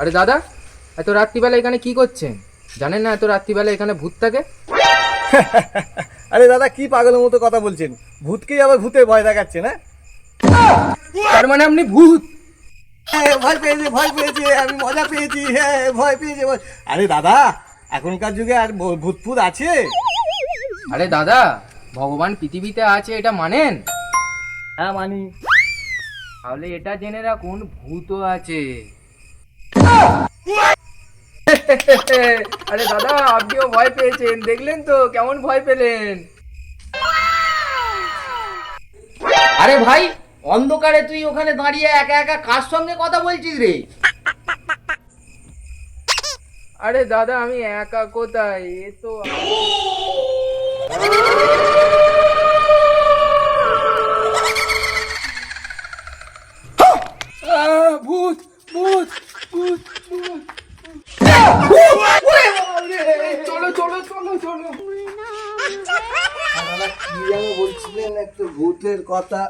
আরে দাদা, এত রাত্রিবেলা এখানে কি করছেন? জানেন না এত রাত্রিবেলা এখানে ভূত থাকে? আরে দাদা, কি পাগলের মতো কথা বলছেন? ভূতকেই আবার ভূতের ভয় দেখাচ্ছে না? তার মানে আপনি ভূত? হ্যাঁ, ভয় পেয়েছে, ভয় পেয়েছে, আমি মজা পেয়েছি। হ্যাঁ, ভয় পেয়েছে। আরে দাদা, এখনকার যুগে আর ভূত ফুত আছে? আরে দাদা, ভগবান পৃথিবীতে আছে এটা মানেন? হ্যাঁ, মানি। তাহলে এটা জেনে রাখুন ভূতও আছে। আরে দাদা, আপনিও ভয় পেয়েছেন, দেখলেন তো কেমন ভয় পেলেন? আরে ভাই, অন্ধকারে তুই ওখানে দাঁড়িয়ে একা একা কার সঙ্গে কথা বলছিস রে? আরে দাদা, আমি একা কোথায়, এ তো ভূত ভূত ভূত ভূত। চলো চলো চলো চলো। দাদা, কি যেন বলছিলেন, একটা ভূতের কথা?